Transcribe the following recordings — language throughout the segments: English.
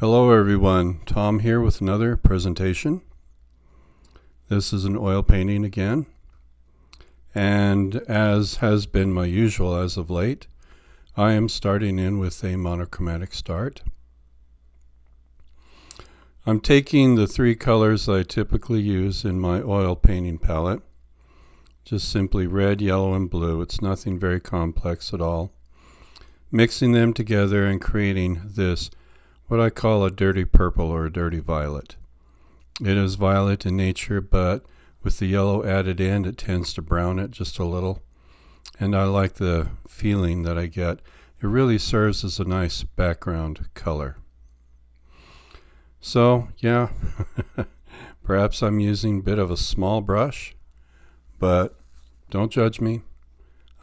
Hello everyone, Tom here with another presentation. This is an oil painting again, and as has been my usual as of late, I am starting in with a monochromatic start. I'm taking the three colors I typically use in my oil painting palette, just simply red, yellow, and blue. It's nothing very complex at all. Mixing them together and creating this what I call a dirty purple or a dirty violet. It is violet in nature, but with the yellow added in, it tends to brown it just a little. And I like the feeling that I get. It really serves as a nice background color. So, yeah, perhaps I'm using a bit of a small brush, but don't judge me.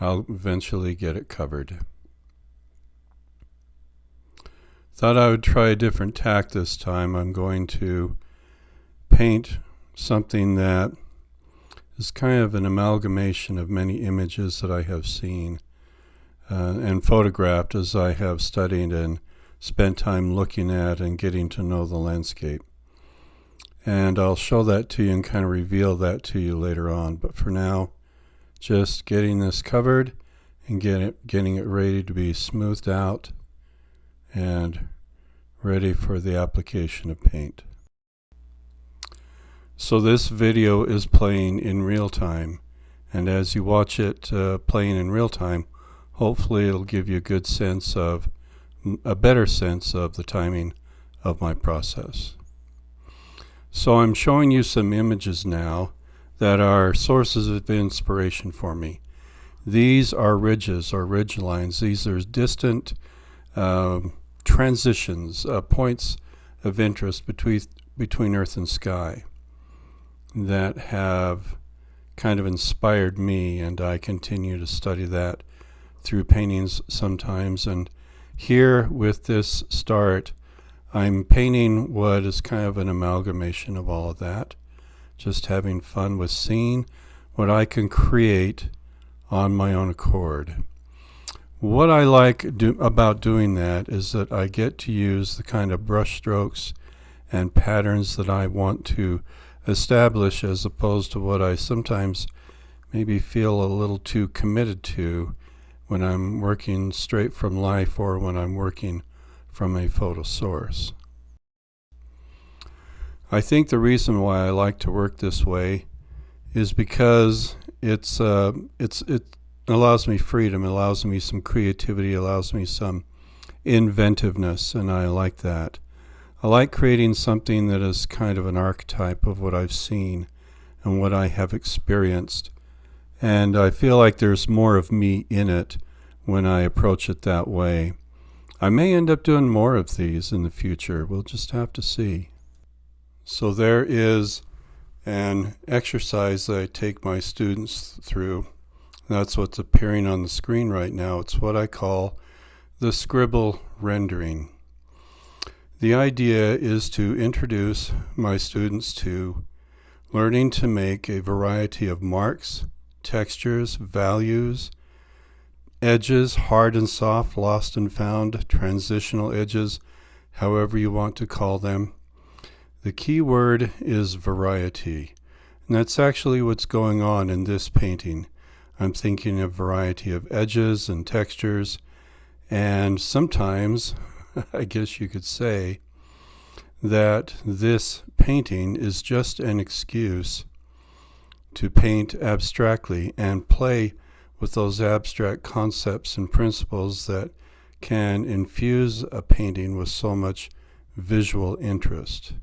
I'll eventually get it covered. Thought I would try a different tack this time. I'm going to paint something that is kind of an amalgamation of many images that I have seen and photographed as I have studied and spent time looking at and getting to know the landscape. And I'll show that to you and kind of reveal that to you later on. But for now, just getting this covered and getting it ready to be smoothed out and ready for the application of paint. So this video is playing in real time, and as you watch it playing in real time, hopefully it'll give you a better sense of the timing of my process. So I'm showing you some images now that are sources of inspiration for me. These are ridges or ridge lines. These are distant transitions, points of interest between earth and sky that have kind of inspired me, and I continue to study that through paintings sometimes. And here with this start, I'm painting what is kind of an amalgamation of all of that, just having fun with seeing what I can create on my own accord. What I like about doing that is that I get to use the kind of brush strokes and patterns that I want to establish, as opposed to what I sometimes maybe feel a little too committed to when I'm working straight from life or when I'm working from a photo source. I think the reason why I like to work this way is because it allows me freedom, it allows me some creativity, allows me some inventiveness, and I like that. I like creating something that is kind of an archetype of what I've seen and what I have experienced, and I feel like there's more of me in it when I approach it that way. I may end up doing more of these in the future. We'll just have to see. So there is an exercise that I take my students through. That's what's appearing on the screen right now. It's what I call the scribble rendering. The idea is to introduce my students to learning to make a variety of marks, textures, values, edges, hard and soft, lost and found, transitional edges, however you want to call them. The key word is variety, and that's actually what's going on in this painting. I'm thinking of variety of edges and textures, and sometimes, I guess you could say, that this painting is just an excuse to paint abstractly and play with those abstract concepts and principles that can infuse a painting with so much visual interest.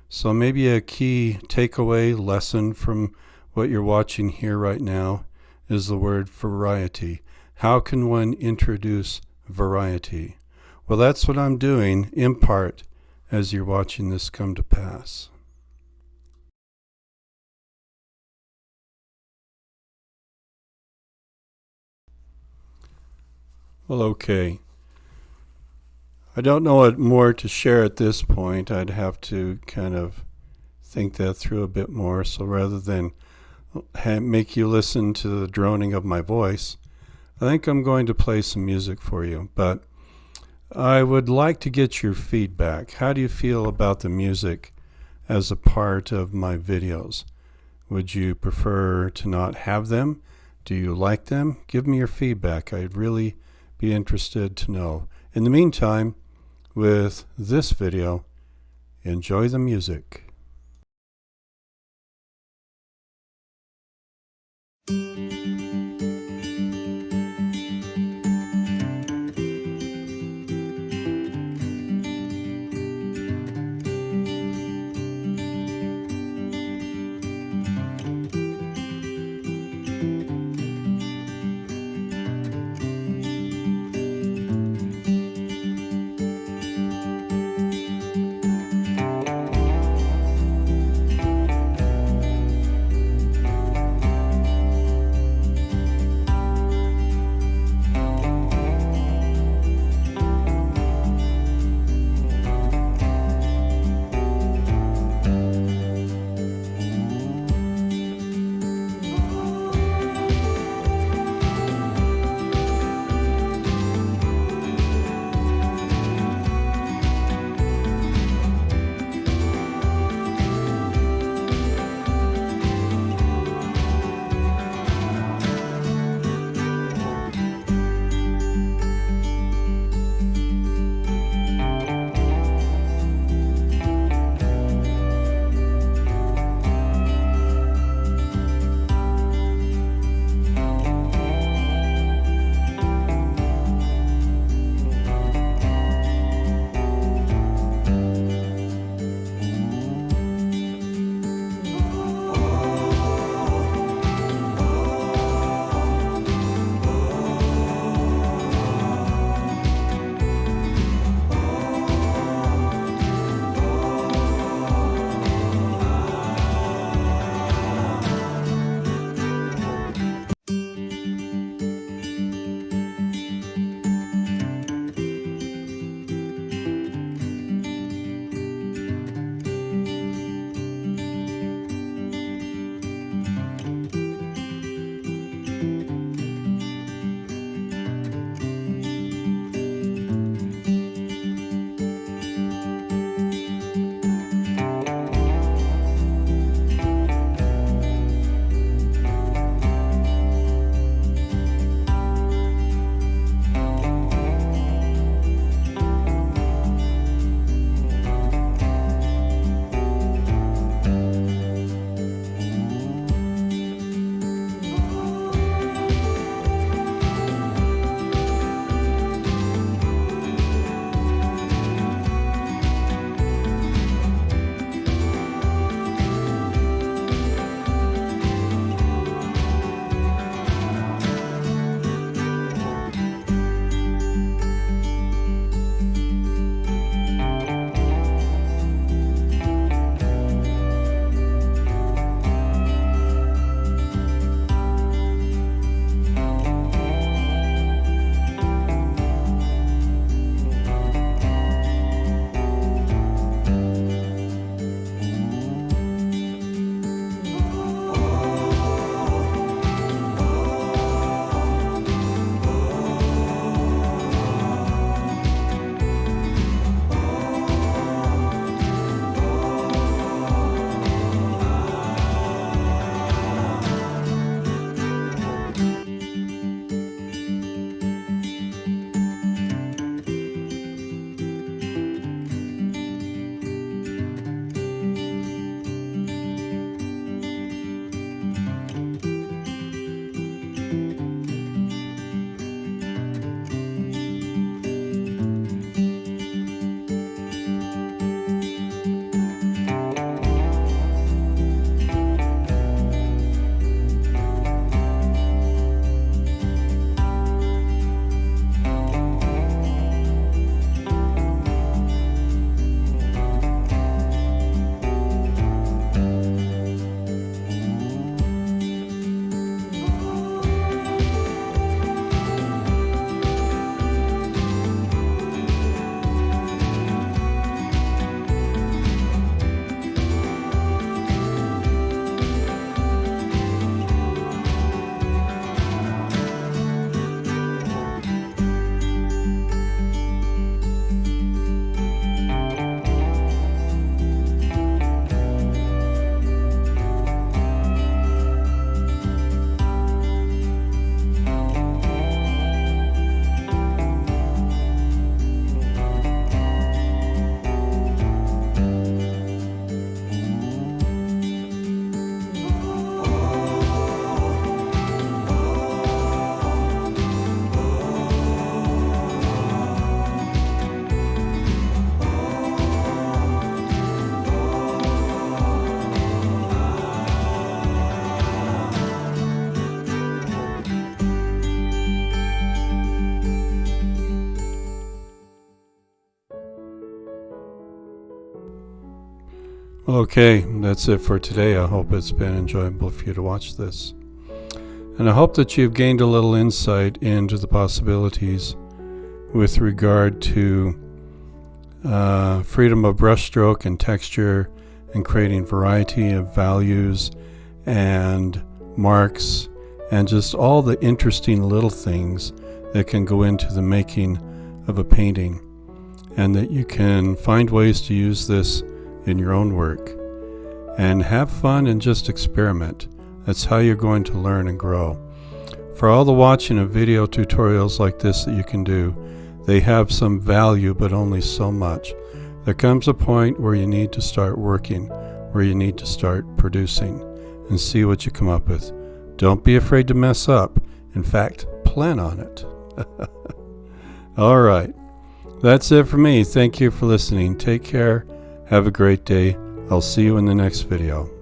So maybe a key takeaway lesson from what you're watching here right now is the word variety. How can one introduce variety? Well, that's what I'm doing in part as you're watching this come to pass. Well, okay. I don't know what more to share at this point. I'd have to kind of think that through a bit more. So rather than make you listen to the droning of my voice, I think I'm going to play some music for you. But I would like to get your feedback. How do you feel about the music as a part of my videos? Would you prefer to not have them? Do you like them? Give me your feedback. I'd really be interested to know. In the meantime, with this video, enjoy the music. Okay, that's it for today. I hope it's been enjoyable for you to watch this. And I hope that you've gained a little insight into the possibilities with regard to freedom of brushstroke and texture, and creating variety of values and marks, and just all the interesting little things that can go into the making of a painting, and that you can find ways to use this in your own work and have fun and just experiment. That's how you're going to learn and grow. For all the watching of video tutorials like this that you can do, they have some value, but only so much. There comes a point where you need to start working, where you need to start producing, and see what you come up with. Don't be afraid to mess up. In fact, plan on it. All right. That's it for me. Thank you for listening. Take care. Have a great day. I'll see you in the next video.